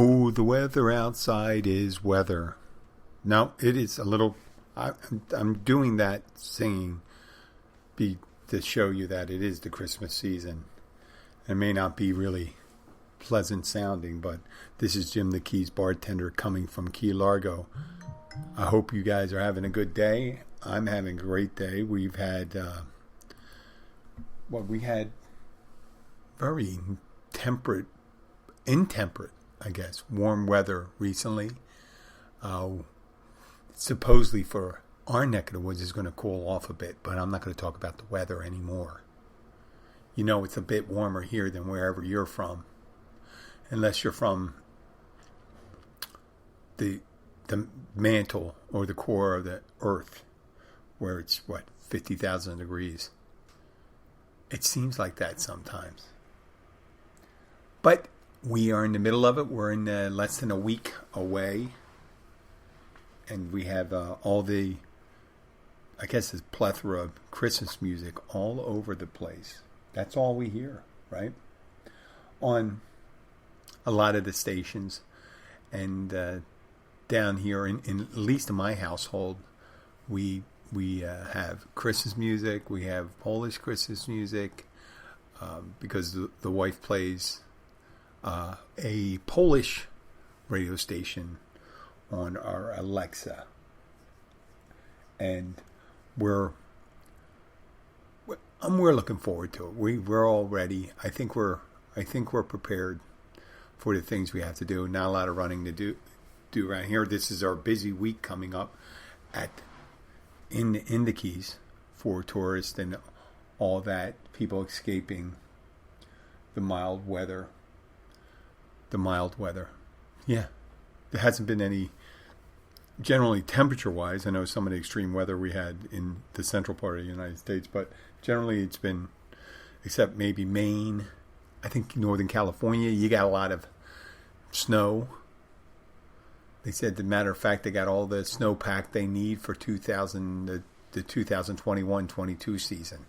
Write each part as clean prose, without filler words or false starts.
Oh, the weather outside is weather. No, it is a little. I'm doing that singing to show you that it is the Christmas season. It may not be really pleasant sounding, but this is Jim the Keys bartender coming from Key Largo. I hope you guys are having a good day. I'm having a great day. We've had we had very intemperate, I guess, warm weather recently. Supposedly for our neck of the woods is going to cool off a bit, but I'm not going to talk about the weather anymore. You know, it's a bit warmer here than wherever you're from, unless you're from the mantle or the core of the earth, where it's 50,000 degrees. It seems like that sometimes, but we are in the middle of it. We're in less than a week away, and we have all the, I guess, this plethora of Christmas music all over the place. That's all we hear, right? On a lot of the stations, and down here, in at least in my household, we have Christmas music. We have Polish Christmas music because the wife plays a Polish radio station on our Alexa, and we're looking forward to it. We're all ready. I think we're prepared for the things we have to do. Not a lot of running to do around here. This is our busy week coming up in the Keys for tourists and all that. People escaping the mild weather. Yeah. There hasn't been any, generally temperature-wise. I know some of the extreme weather we had in the central part of the United States, but generally it's been, except maybe Maine, I think Northern California, you got a lot of snow. They said, as a matter of fact, they got all the snowpack they need for the 2021-22 season.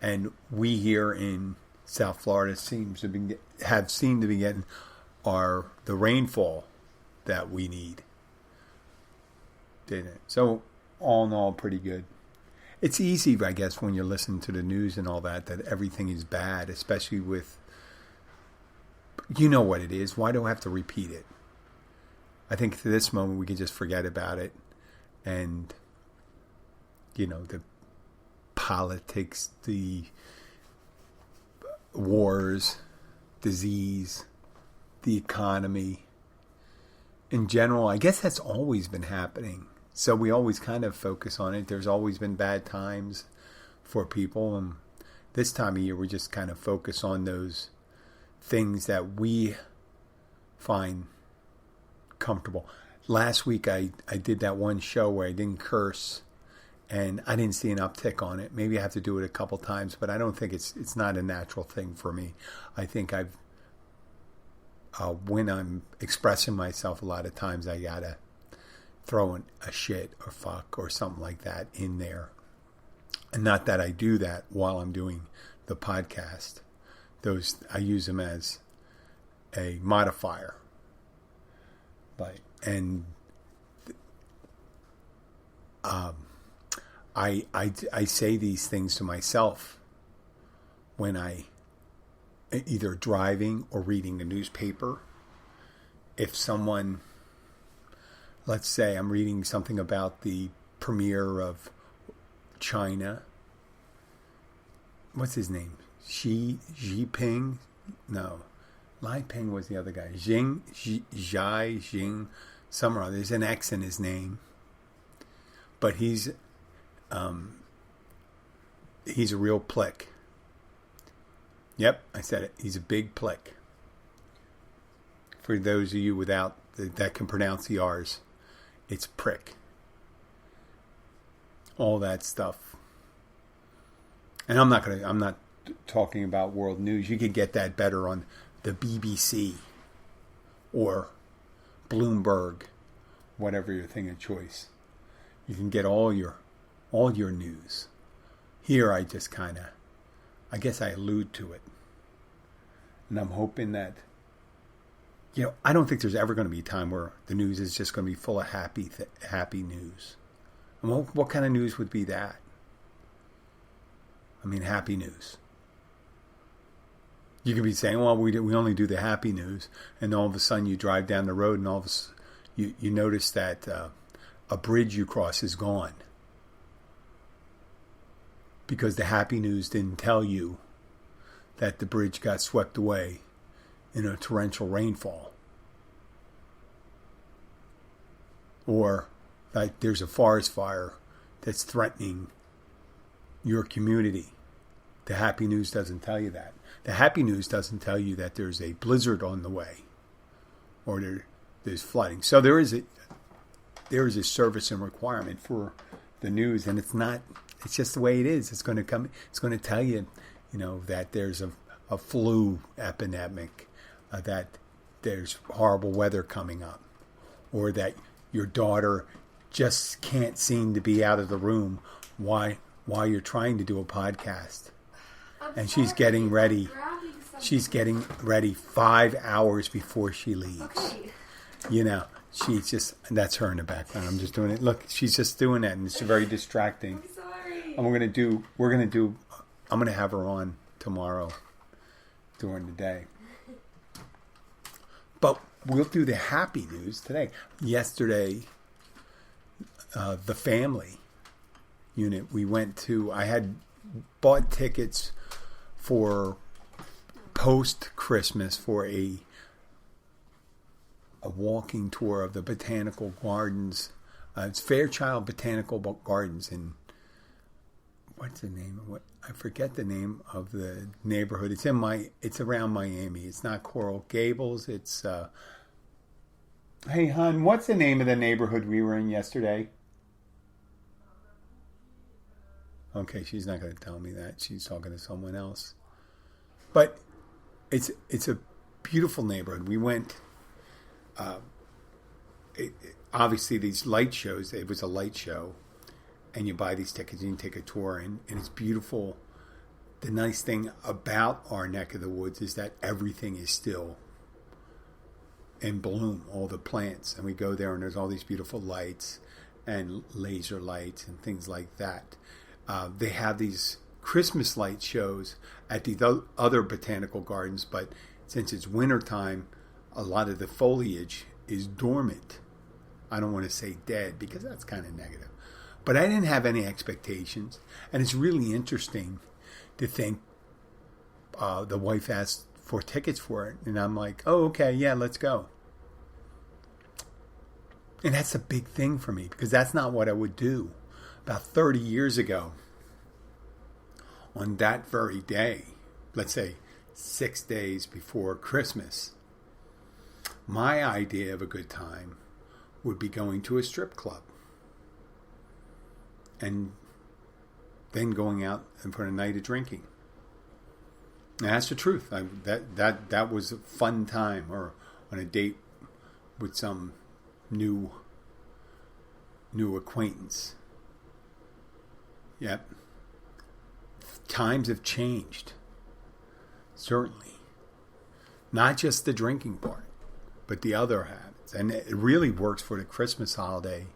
And we here in South Florida seemed to be getting the rainfall that we need. Didn't it? So all in all, pretty good. It's easy, I guess, when you're listening to the news and all that everything is bad, especially with, you know what it is. Why do I have to repeat it? I think to this moment we can just forget about it, and the politics, the wars, disease, the economy in general. I guess that's always been happening. So we always kind of focus on it. There's always been bad times for people, and this time of year we just kind of focus on those things that we find comfortable. Last week I did that one show where I didn't curse, and I didn't see an uptick on it. Maybe I have to do it a couple times, but I don't think it's not a natural thing for me. I think when I'm expressing myself, a lot of times I gotta throw a shit or fuck or something like that in there. And not that I do that while I'm doing the podcast. Those, I use them as a modifier. I say these things to myself when I either driving or reading the newspaper. If someone, let's say I'm reading something about the premier of China. What's his name? Xi Jinping? No. Li Peng was the other guy. Xi, somewhere. There's an X in his name. But he's a real plick. Yep, I said it. He's a big plick. For those of you that can pronounce the R's, it's prick. All that stuff. And I'm not talking about world news. You could get that better on the BBC or Bloomberg, whatever your thing of choice. You can get all your news. Here I just I guess I allude to it. And I'm hoping that I don't think there's ever going to be a time where the news is just going to be full of happy news. And what kind of news would be that? I mean, happy news. You could be saying, well, we only do the happy news, and all of a sudden you drive down the road and all of a sudden you notice that a bridge you cross is gone. Because the happy news didn't tell you that the bridge got swept away in a torrential rainfall. Or that there's a forest fire that's threatening your community. The happy news doesn't tell you that. The happy news doesn't tell you that there's a blizzard on the way or there's flooding. So there is a service and requirement for the news, and it's just the way it is. It's going to tell you, that there's a flu epidemic, that there's horrible weather coming up, or that your daughter just can't seem to be out of the room while you're trying to do a podcast. And she's getting ready. She's getting ready 5 hours before she leaves. Okay. She's just, that's her in the background. I'm just doing it. Look, she's just doing that, and it's very distracting. I'm sorry. And I'm going to have her on tomorrow during the day. But we'll do the happy news today. Yesterday, the family unit, I had bought tickets for post-Christmas for a walking tour of the botanical gardens. It's Fairchild Botanical Gardens in, what's the name of I forget the name of the neighborhood. It's around Miami. It's not Coral Gables. It's hey hon, what's the name of the neighborhood we were in yesterday? Okay, she's not going to tell me that. She's talking to someone else. But it's a beautiful neighborhood. We went. Obviously, these light shows. It was a light show, and you buy these tickets and you take a tour, and it's beautiful. The nice thing about our neck of the woods is that everything is still in bloom. All the plants, and we go there, and there's all these beautiful lights and laser lights and things like that. They have these Christmas light shows at the other botanical gardens, but since it's wintertime, a lot of the foliage is dormant. I don't want to say dead because that's kind of negative. But I didn't have any expectations, and it's really interesting to think the wife asked for tickets for it, and I'm like, oh, okay, yeah, let's go. And that's a big thing for me because that's not what I would do. About 30 years ago, on that very day, let's say 6 days before Christmas, my idea of a good time would be going to a strip club and then going out and for a night of drinking. And that's the truth. That was a fun time, or on a date with some new acquaintance. Yep. Times have changed. Certainly. Not just the drinking part, but the other habits. And it really works for the Christmas holiday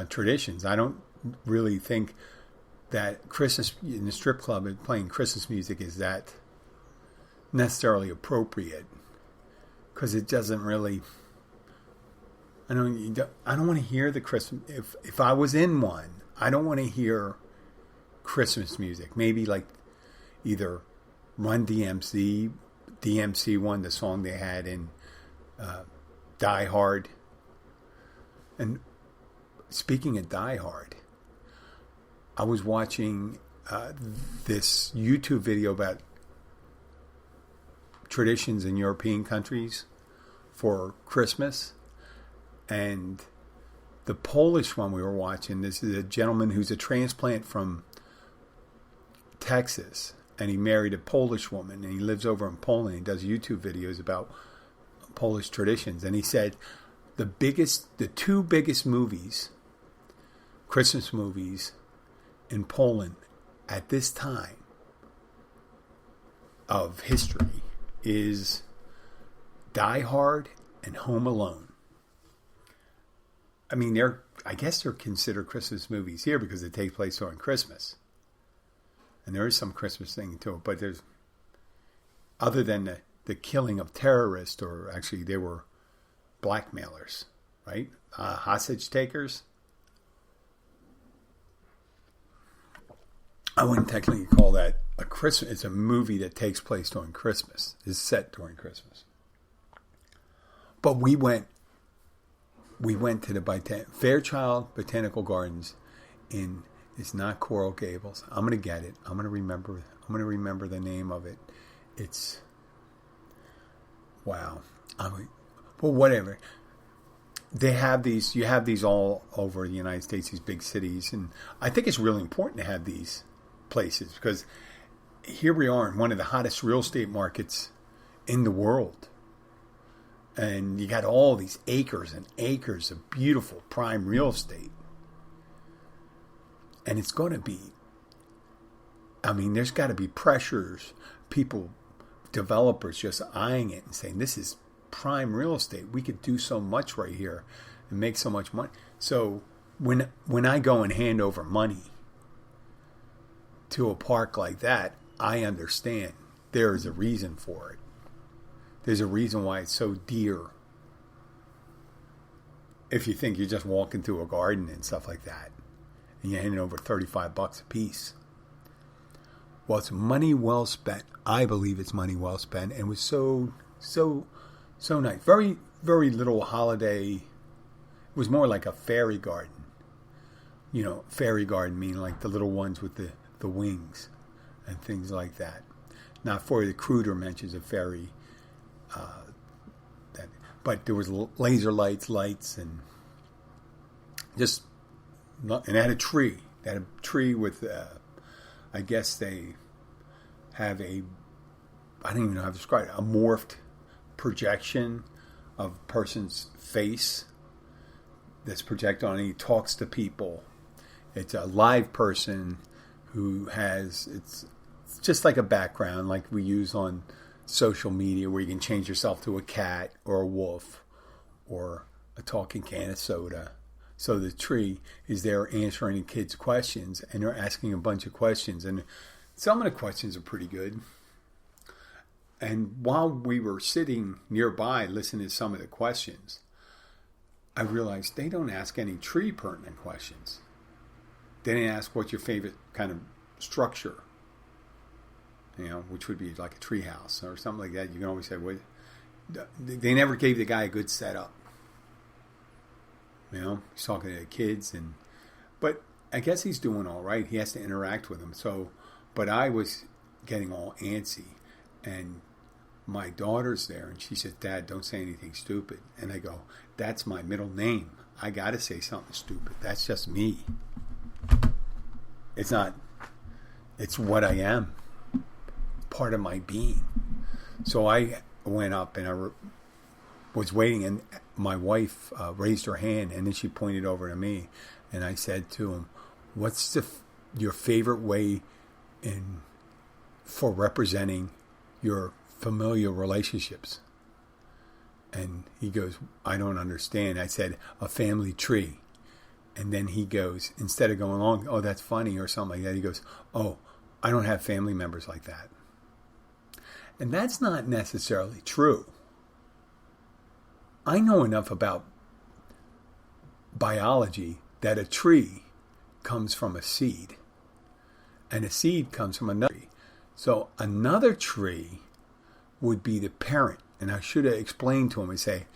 traditions. I don't really think that Christmas in the strip club and playing Christmas music is that necessarily appropriate, because it doesn't really. I don't want to hear the Christmas. If I was in one, I don't want to hear Christmas music. Maybe like either Run DMC one, the song they had in Die Hard. And speaking of Die Hard, I was watching this YouTube video about traditions in European countries for Christmas. And the Polish one we were watching, this is a gentleman who's a transplant from Texas, and he married a Polish woman, and he lives over in Poland. He does YouTube videos about Polish traditions. And he said the two biggest movies, Christmas movies in Poland at this time of history, is Die Hard and Home Alone. I mean, I guess they're considered Christmas movies here because they take place during Christmas. And there is some Christmas thing to it, but there's, other than the killing of terrorists, or actually they were blackmailers, right? Hostage takers. I wouldn't technically call that a Christmas. It's a movie that takes place during Christmas. It's set during Christmas. But we went to the Fairchild Botanical Gardens in, it's not Coral Gables. I'm gonna get it. I'm gonna remember the name of it. It's, wow. Well, whatever. They have these. You have these all over the United States, these big cities, and I think it's really important to have these places because here we are in one of the hottest real estate markets in the world. And you got all these acres and acres of beautiful prime real estate. And it's going to be, I mean, there's got to be pressures, developers just eyeing it and saying, this is prime real estate. We could do so much right here and make so much money. So when I go and hand over money to a park like that, I understand there is a reason for it. There's a reason why it's so dear. If you think you're just walking through a garden and stuff like that, and you're handing over $35 a piece. Well, it's money well spent. I believe it's money well spent, and it was so nice. Very, very little holiday. It was more like a fairy garden. You know, fairy garden meaning like the little ones with the wings and things like that. Now, for the cruder mentions of fairy, but there was laser lights, and just, and it had a tree. They had a tree with, I guess they have I don't even know how to describe it, a morphed projection of a person's face that's projected on, and he talks to people. It's a live person who has, it's just like a background like we use on social media where you can change yourself to a cat or a wolf or a talking can of soda. So the tree is there answering the kids' questions, and they're asking a bunch of questions, and some of the questions are pretty good. And while we were sitting nearby listening to some of the questions, I realized they don't ask any tree pertinent questions. They didn't ask what's your favorite kind of structure, you know, which would be like a tree house or something like that. You can always say, well, they never gave the guy a good setup. You know, he's talking to the kids, but I guess he's doing all right. He has to interact with them. So, but I was getting all antsy, and my daughter's there, and she said, "Dad, don't say anything stupid." And I go, "That's my middle name. I got to say something stupid. That's just me. It's not. It's what I am. Part of my being." So I went up and I was waiting, and my wife raised her hand, and then she pointed over to me, and I said to him, "What's your favorite way for representing your familial relationships?" And he goes, "I don't understand." I said, "A family tree." And then he goes, instead of going along, "Oh, that's funny," or something like that, he goes, "Oh, I don't have family members like that." And that's not necessarily true. I know enough about biology that a tree comes from a seed, and a seed comes from another tree. So another tree would be the parent. And I should have explained to him and say,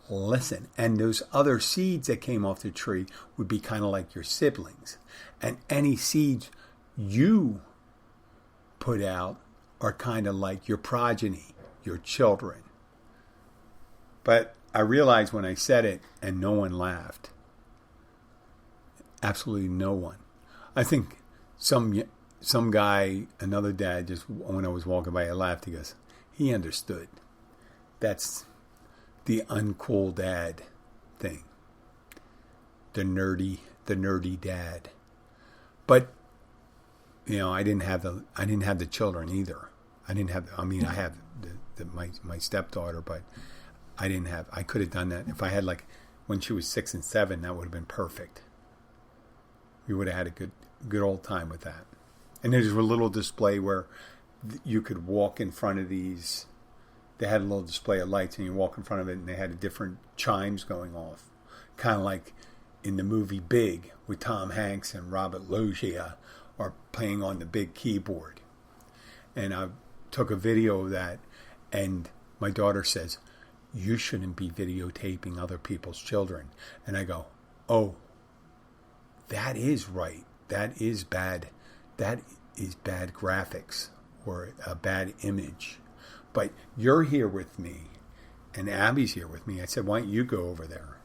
listen, and those other seeds that came off the tree would be kind of like your siblings. And any seeds you put out are kind of like your progeny, your children. But I realized when I said it, and no one laughed. Absolutely no one. I think some guy, another dad, just when I was walking by, I laughed. He goes, he understood. That's the uncool dad thing. The nerdy dad. But I didn't have the children either. I have my stepdaughter, but I didn't have. I could have done that if I had like when she was 6 and 7. That would have been perfect. We would have had a good old time with that. And there's a little display where you could walk in front of these. They had a little display of lights, and you walk in front of it, and they had different chimes going off, kind of like in the movie Big with Tom Hanks and Robert Loggia are playing on the big keyboard. And I took a video of that, and my daughter says, "You shouldn't be videotaping other people's children." And I go, "Oh, that is right. That is bad. That is bad graphics or a bad image. But you're here with me, and Abby's here with me." I said, "Why don't you go over there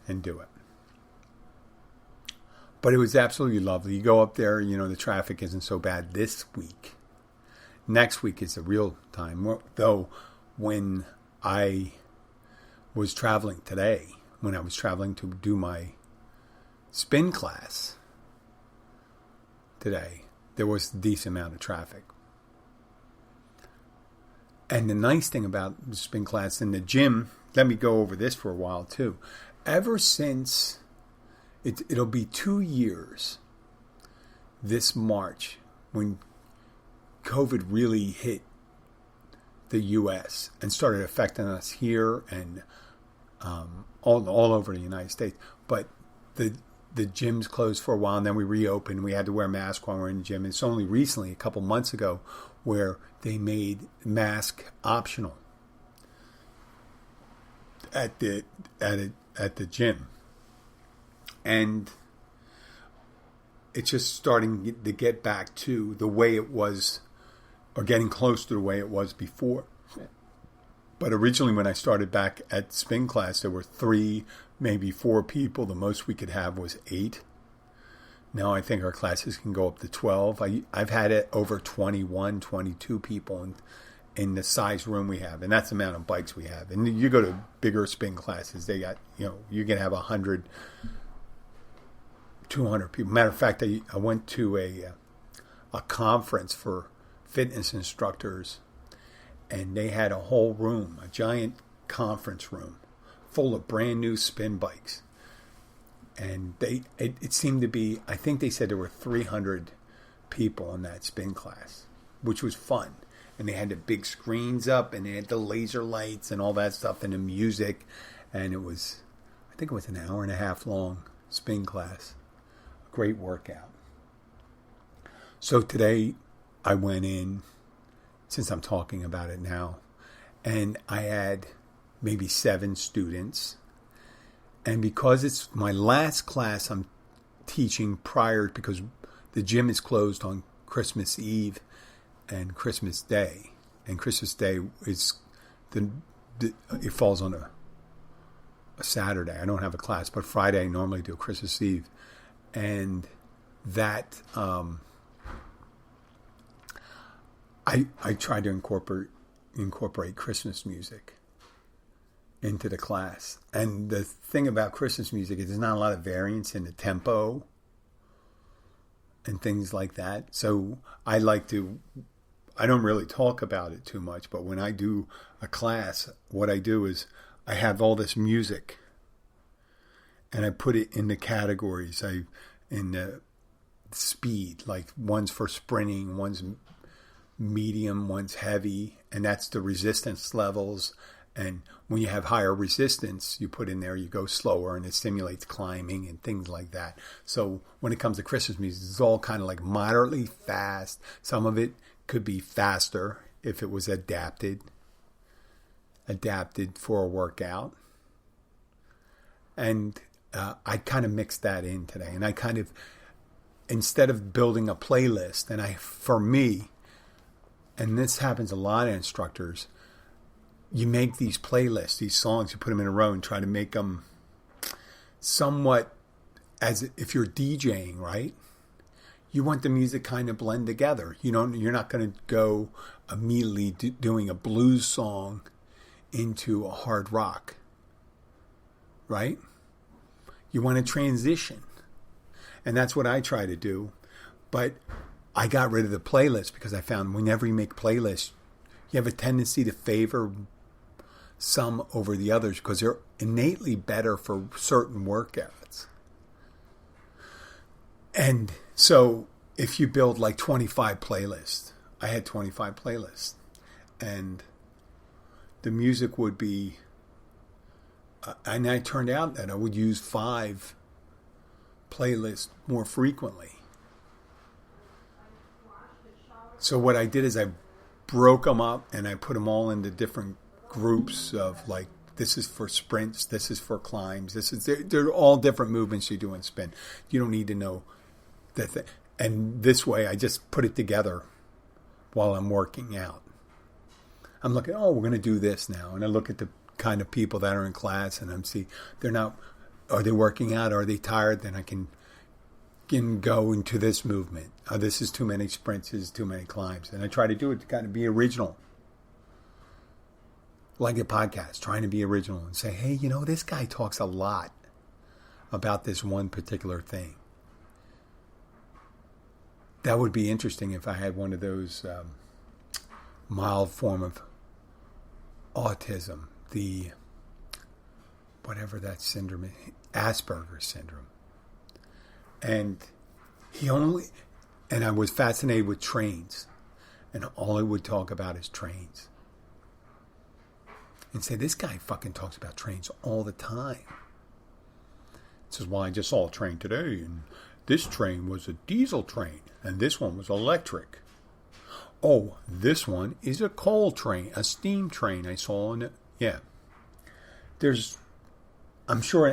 and do it?" But it was absolutely lovely. You go up there, the traffic isn't so bad this week. Next week is the real time. Though when I was traveling today, when I was traveling to do my spin class today, there was a decent amount of traffic. And the nice thing about the spin class in the gym, let me go over this for a while too. Ever since, it'll be 2 years this March when COVID really hit the U.S. and started affecting us here and all over the United States. But the gyms closed for a while, and then we reopened. We had to wear masks while we're in the gym. It's only recently, a couple months ago, where they made mask optional at the gym. And it's just starting to get back to the way it was, or getting close to the way it was before. But originally when I started back at spin class, there were 3, maybe 4 people. The most we could have was 8. Now I think our classes can go up to 12. I've had it over 21, 22 people in the size room we have. And that's the amount of bikes we have. And you go to bigger spin classes, they got, you can have 100, 200 people. Matter of fact, I went to a conference for fitness instructors, and they had a whole room, a giant conference room, full of brand new spin bikes. And it seemed to be, I think they said there were 300 people in that spin class, which was fun. And they had the big screens up, and they had the laser lights and all that stuff, and the music. And I think it was an hour and a half long spin class. A great workout. So today I went in, since I'm talking about it now, and I had maybe 7 students. And because it's my last class I'm teaching prior, because the gym is closed on Christmas Eve and Christmas Day. And Christmas Day is, it falls on a Saturday. I don't have a class, but Friday I normally do Christmas Eve. And that, I try to incorporate Christmas music into the class. And the thing about Christmas music is there's not a lot of variance in the tempo and things like that. So I don't really talk about it too much, but when I do a class, what I do is I have all this music and I put it in the categories. In the speed, like one's for sprinting, one's medium, one's heavy, and that's the resistance levels. And when you have higher resistance, you put in there, you go slower, and it stimulates climbing and things like that. So when it comes to Christmas music, it's all kind of like moderately fast. Some of it could be faster if it was adapted for a workout. And I kind of mixed that in today. And I kind of, instead of building a playlist, for me, and this happens a lot of instructors, you make these playlists, these songs, you put them in a row and try to make them somewhat as if you're DJing, right? You want the music kind of blend together. You're not going to go immediately doing a blues song into a hard rock, right? You want to transition. And that's what I try to do. But I got rid of the playlist because I found whenever you make playlists, you have a tendency to favor some over the others because they're innately better for certain workouts. And so if you build like 25 playlists, I had 25 playlists, and the music would be, and I turned out that I would use 5 playlists more frequently. So what I did is I broke them up and I put them all into different groups of like, this is for sprints, this is for climbs, they're all different movements you do in spin. You don't need to know that thing. And this way I just put it together while I'm working out. I'm looking, we're going to do this now. And I look at the kind of people that are in class and I'm see are they working out? Are they tired? Then I can go into this movement. This is too many sprints, this is too many climbs. And I try to do it to kind of be original. Like a podcast, trying to be original and say, hey, this guy talks a lot about this one particular thing. That would be interesting if I had one of those mild form of autism, the whatever that syndrome is, Asperger's syndrome. And I was fascinated with trains, and all I would talk about is trains. And say, this guy fucking talks about trains all the time. This is why I just saw a train today, and this train was a diesel train, and this one was electric. Oh, this one is a coal train, a steam train I saw in it. Yeah. I'm sure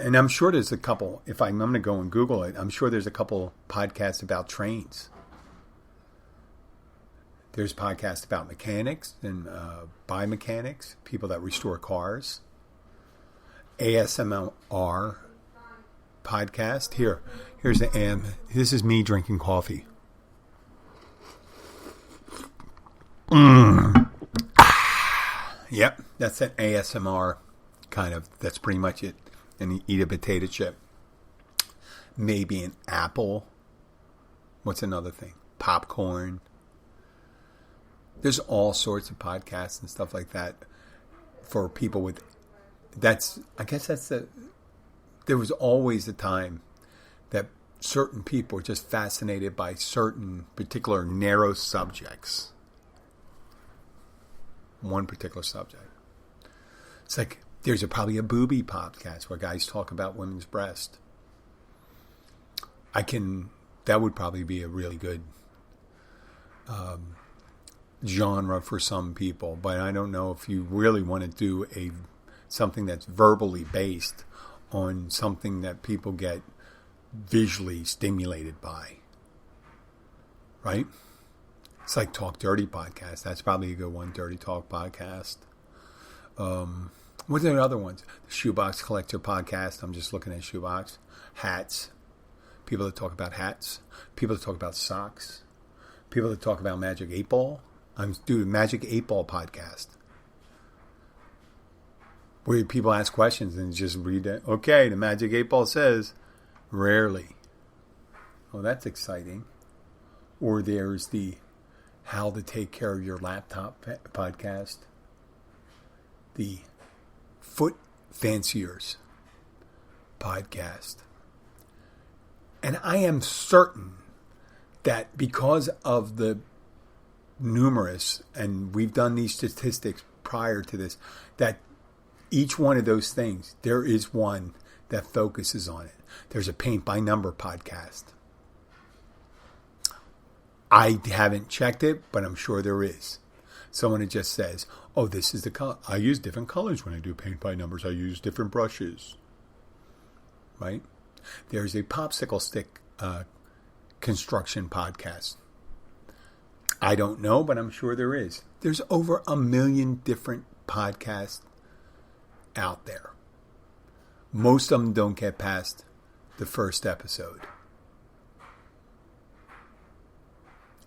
there's a couple, if I'm going to go and Google it, I'm sure there's a couple podcasts about trains. There's podcasts about mechanics and biomechanics, people that restore cars. ASMR podcast. Here's the AM. This is me drinking coffee. Yep, that's an ASMR kind of, that's pretty much it. And you eat a potato chip. Maybe an apple. What's another thing? Popcorn. There's all sorts of podcasts and stuff like that for people with, there was always a time that certain people were just fascinated by certain particular narrow subjects. One particular subject. It's like, there's probably a booby podcast where guys talk about women's breast. That would probably be a really good genre for some people, but I don't know if you really want to do something that's verbally based on something that people get visually stimulated by. Right? It's like Talk Dirty podcast. That's probably a good one. Dirty Talk podcast. What are the other ones? The Shoebox Collector podcast. I'm just looking at Shoebox. Hats. People that talk about hats. People that talk about socks. People that talk about Magic 8 Ball. I'm doing Magic 8 Ball podcast. Where people ask questions and just read it. Okay, the Magic 8 Ball says, rarely. Oh, that's exciting. Or there's the How to Take Care of Your Laptop podcast. The Foot Fanciers podcast. And I am certain that because of the numerous, and we've done these statistics prior to this, that each one of those things, there is one that focuses on it. There's a paint by number podcast. I haven't checked it, but I'm sure there is. Someone that just says, oh, this is the color. I use different colors when I do paint by numbers. I use different brushes. Right? There's a popsicle stick construction podcast. I don't know, but I'm sure there is. There's over 1 million different podcasts out there. Most of them don't get past the first episode.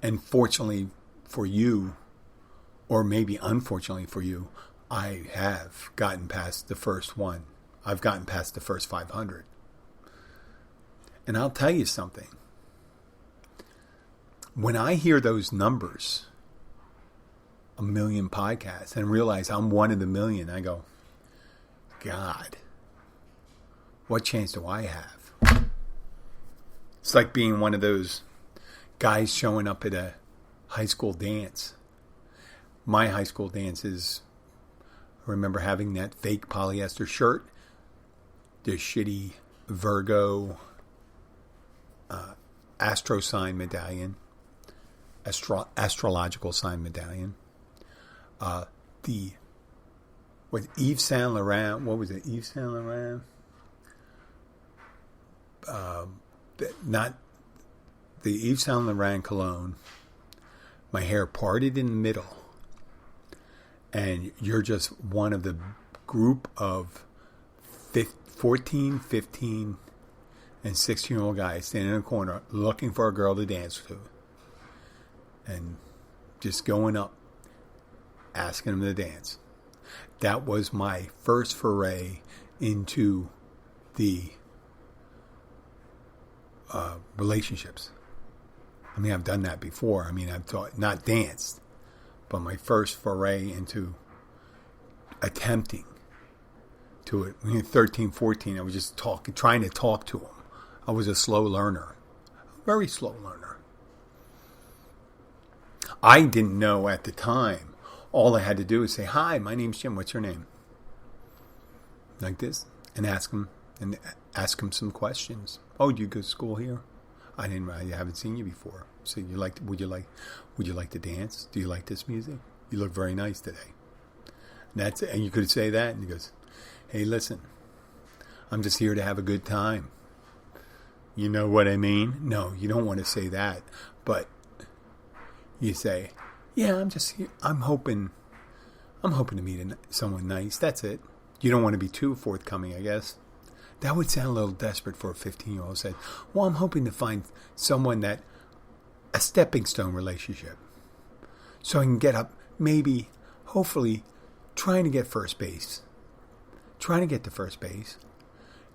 And fortunately for you, or maybe unfortunately for you, I have gotten past the first one. I've gotten past the first 500. And I'll tell you something. When I hear those numbers, million podcasts and realize I'm one of the million. I go, God, what chance do I have? It's like being one of those guys showing up at a high school dance. My high school dances, I remember having that fake polyester shirt, the shitty Virgo astro sign medallion, astrological sign medallion. With Yves Saint Laurent, what was it? Yves Saint Laurent? Not the Yves Saint Laurent cologne. My hair parted in the middle, and you're just one of the group of 14, 15, and 16-year-old guys standing in a corner looking for a girl to dance to, and just going up, asking them to dance. That was my first foray into the relationships. I mean, I've done that before. I mean, I've not danced, but my first foray into attempting to it. When you're 13, 14, I was just trying to talk to them. I was a slow learner, very slow learner. I didn't know at the time. All I had to do was say, "Hi, my name's Jim. What's your name?" Like this, and ask them some questions. "Oh, do you go to school here?" I haven't seen you before. So would you like to dance? Do you like this music? You look very nice today. And you could say that, and he goes, "Hey, listen, I'm just here to have a good time." You know what I mean? No, you don't want to say that, but you say, "Yeah, I'm just here. I'm hoping to meet someone nice." That's it. You don't want to be too forthcoming, I guess. That would sound a little desperate for a 15-year-old. Said, "Well, I'm hoping to find someone a stepping stone relationship, so I can get up, maybe, hopefully, trying to get first base. Trying to get to first base.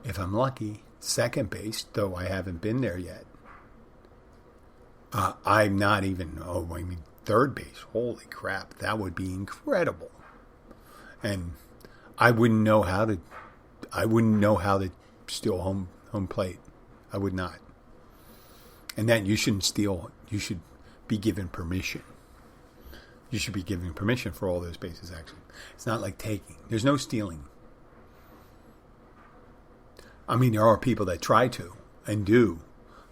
If I'm lucky, second base, though I haven't been there yet. I'm not even, third base. Holy crap, that would be incredible. And I wouldn't know how to steal home plate. I would not. And that you shouldn't steal. You should be given permission. You should be given permission for all those bases, actually. It's not like taking. There's no stealing. I mean, there are people that try to and do,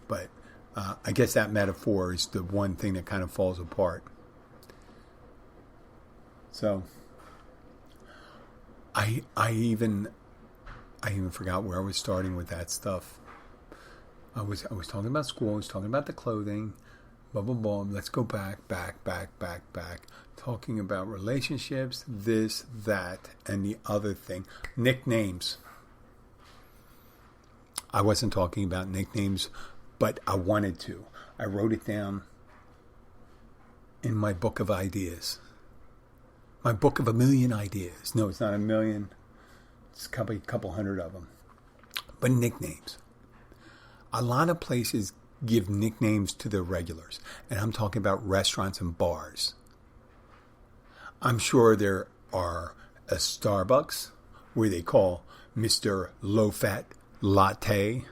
but I guess that metaphor is the one thing that kind of falls apart. So I even forgot where I was starting with that stuff. I was talking about school. I was talking about the clothing. Blah blah blah. Let's go back. Talking about relationships, this, that, and the other thing. Nicknames. I wasn't talking about nicknames, but I wanted to. I wrote it down in my book of ideas. My book of 1,000,000 ideas. No, it's not 1,000,000. It's a couple hundred of them. But nicknames. A lot of places give nicknames to their regulars. And I'm talking about restaurants and bars. I'm sure there are a Starbucks where they call Mr. Low-Fat Latte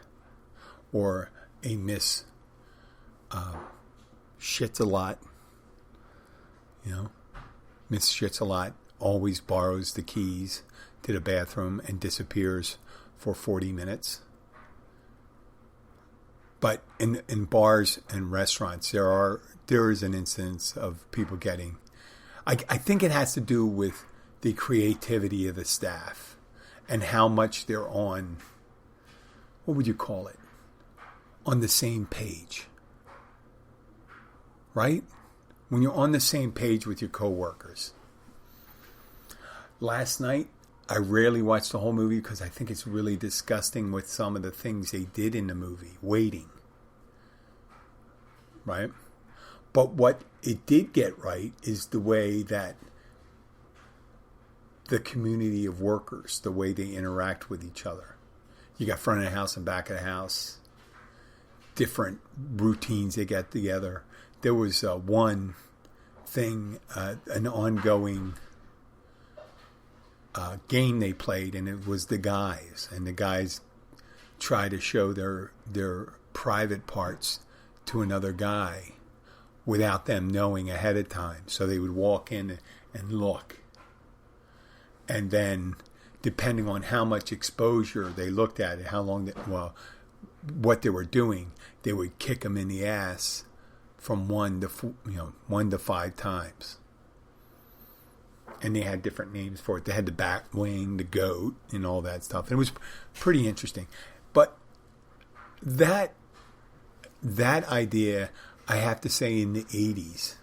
or a Miss Shits a Lot. Miss Shits a Lot always borrows the keys to the bathroom and disappears for 40 minutes. But in bars and restaurants, there is an instance of people getting. I think it has to do with the creativity of the staff and how much they're on. What would you call it? On the same page, right? When you're on the same page with your coworkers. Last night, I rarely watched the whole movie because I think it's really disgusting with some of the things they did in the movie. Waiting. Right? But what it did get right is the way that the community of workers, the way they interact with each other. You got front of the house and back of the house. Different routines they get together. There was one thing, an ongoing game they played, and it was the guys. And the guys try to show their private parts to another guy without them knowing ahead of time. So they would walk in and look. And then, depending on how much exposure they looked at it, how long, what they were doing, they would kick them in the ass from 1 to 5 times. And they had different names for it. They had the bat wing, the goat, and all that stuff. And it was pretty interesting. But that idea, I have to say, in the 80s,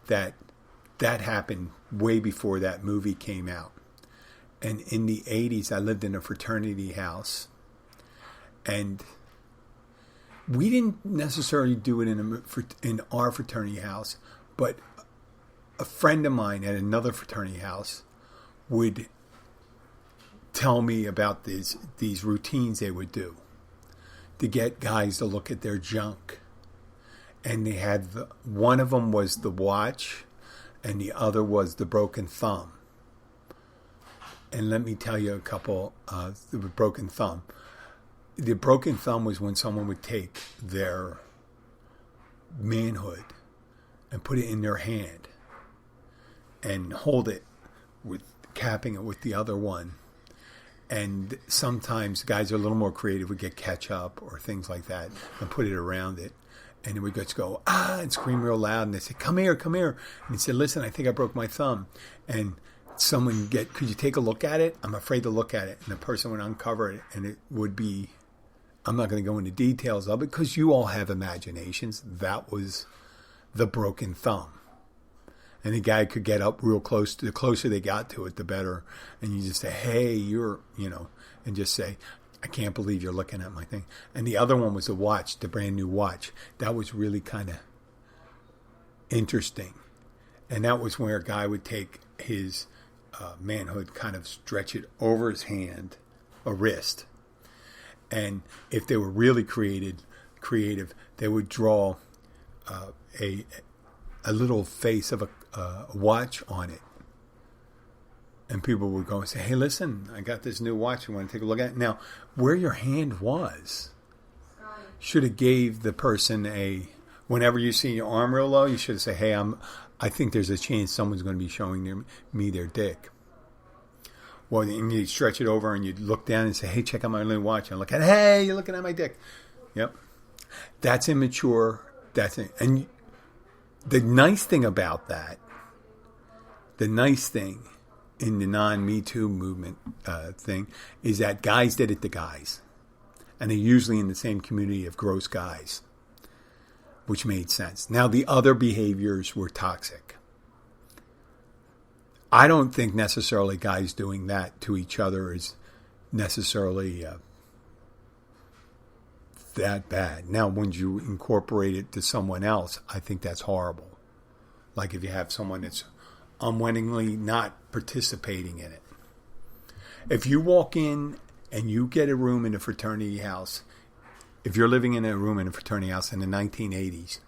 that happened way before that movie came out. And in the 80s, I lived in a fraternity house. And we didn't necessarily do it in our fraternity house, but a friend of mine at another fraternity house would tell me about these routines they would do to get guys to look at their junk. And they had one of them was the watch, and the other was the broken thumb. And let me tell you a couple. The broken thumb. The broken thumb was when someone would take their manhood and put it in their hand and hold it with capping it with the other one. And sometimes guys are a little more creative, would get ketchup or things like that and put it around it. And it would just go, and scream real loud. And they say, come here, come here. And he said, listen, I think I broke my thumb. And someone could you take a look at it? I'm afraid to look at it. And the person would uncover it, and it would be, I'm not going to go into details of it because you all have imaginations. That was the broken thumb. And the guy could get up real close. The closer they got to it, the better. And you just say, hey, and just say, I can't believe you're looking at my thing. And the other one was a watch, the brand new watch. That was really kind of interesting. And that was where a guy would take his manhood, kind of stretch it over his hand, a wrist. And if they were really creative, they would draw a little face of a watch on it. And people would go and say, hey, listen, I got this new watch. You want to take a look at it? Now, where your hand was should have gave the person whenever you see your arm real low, you should have said, hey, I think there's a chance someone's going to be showing me their dick. Well, and you'd stretch it over and you'd look down and say, hey, check out my little watch. And look at, hey, you're looking at my dick. Yep. That's immature. And the nice thing about that, in the non-Me Too movement thing, is that guys did it to guys. And they're usually in the same community of gross guys, which made sense. Now, the other behaviors were toxic. I don't think necessarily guys doing that to each other is necessarily that bad. Now, when you incorporate it to someone else, I think that's horrible. Like if you have someone that's unwittingly not participating in it. If you walk in and you get a room in a fraternity house, if you're living in a room in a fraternity house in the 1980s,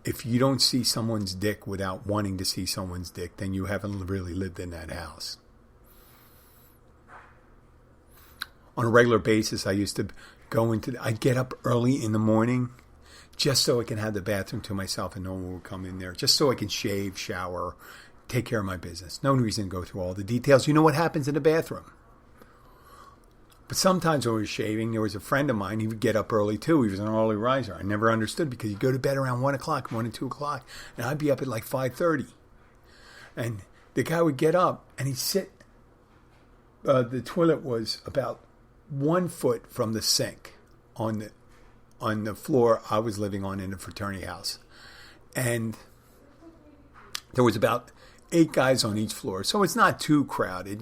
if you don't see someone's dick without wanting to see someone's dick, then you haven't really lived in that house. On a regular basis, I used to I'd get up early in the morning just so I can have the bathroom to myself and no one would come in there, just so I can shave, shower, take care of my business. No reason to go through all the details. You know what happens in the bathroom. But sometimes when we were shaving, there was a friend of mine, he would get up early too. He was an early riser. I never understood because he'd go to bed around 1 o'clock, 1 and 2 o'clock, and I'd be up at like 5:30. And the guy would get up and he'd sit. The toilet was about 1 foot from the sink on the floor I was living on in the fraternity house. And there was about 8 guys on each floor. So it's not too crowded,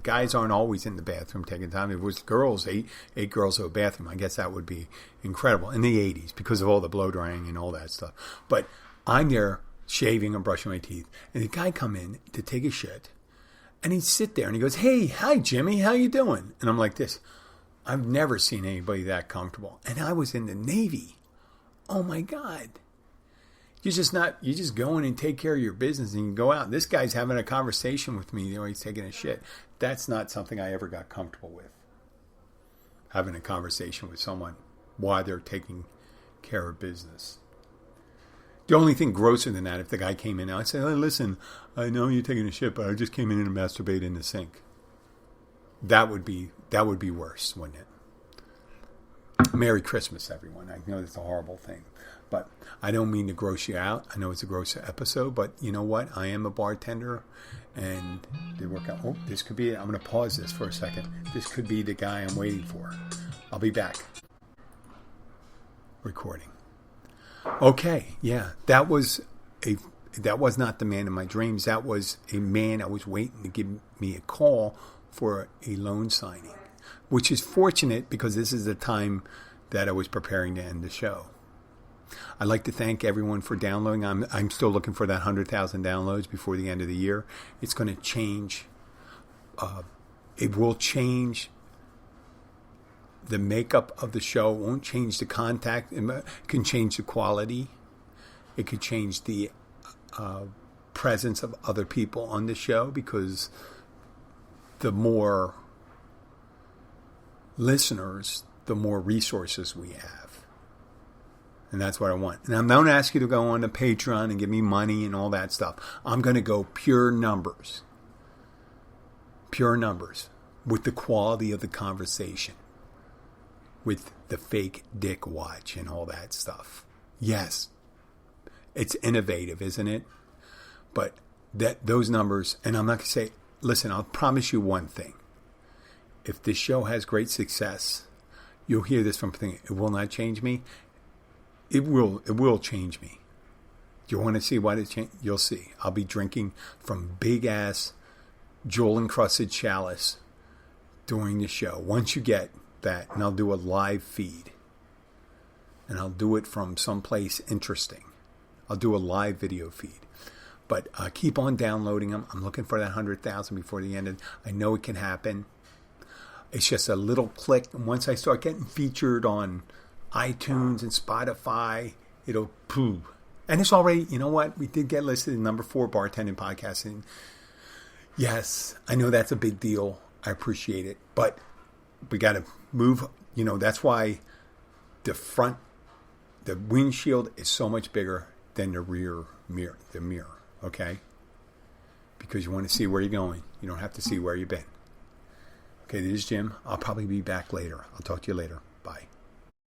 guys aren't always in the bathroom taking time. If it was girls, eight girls to a bathroom, I guess that would be incredible in the 80s because of all the blow drying and all that stuff. But I'm there shaving and brushing my teeth. And the guy come in to take a shit. And he'd sit there and he goes, hey, hi, Jimmy, how you doing? And I'm like this. I've never seen anybody that comfortable. And I was in the Navy. Oh, my God. You just go in and take care of your business and you go out. This guy's having a conversation with me, he's taking a shit. That's not something I ever got comfortable with. Having a conversation with someone while they're taking care of business. The only thing grosser than that, if the guy came in and I said, hey, listen, I know you're taking a shit, but I just came in and masturbated in the sink. That would be worse, wouldn't it? Merry Christmas, everyone. I know that's a horrible thing. But I don't mean to gross you out. I know it's a gross episode, but you know what? I am a bartender, and they work out. Oh, this could be it. I'm going to pause this for a second. This could be the guy I'm waiting for. I'll be back. Recording. Okay, yeah, that was not the man of my dreams. That was a man I was waiting to give me a call for a loan signing, which is fortunate because this is the time that I was preparing to end the show. I'd like to thank everyone for downloading. I'm still looking for that 100,000 downloads before the end of the year. It's going to change. It will change the makeup of the show. It won't change the contact. It can change the quality. It could change the presence of other people on the show because the more listeners, the more resources we have. And that's what I want. And I'm not going to ask you to go on to Patreon and give me money and all that stuff. I'm going to go pure numbers. Pure numbers. With the quality of the conversation. With the fake dick watch and all that stuff. Yes. It's innovative, isn't it? But those numbers, and I'm not going to say, listen, I'll promise you one thing. If this show has great success, you'll hear this from thinking, it will not change me. It will change me. Do you want to see why it changed? You'll see. I'll be drinking from big-ass jewel-encrusted chalice during the show. Once you get that, and I'll do a live feed. And I'll do it from someplace interesting. I'll do a live video feed. But keep on downloading them. I'm looking for that 100,000 before the end of. I know it can happen. It's just a little click. And once I start getting featured on iTunes and Spotify, it'll poo. And it's already, you know what? We did get listed in number 4 bartending podcasting. Yes, I know that's a big deal. I appreciate it. But we got to move. You know, that's why the windshield is so much bigger than the rear mirror, okay? Because you want to see where you're going. You don't have to see where you've been. Okay, this is Jim. I'll probably be back later. I'll talk to you later.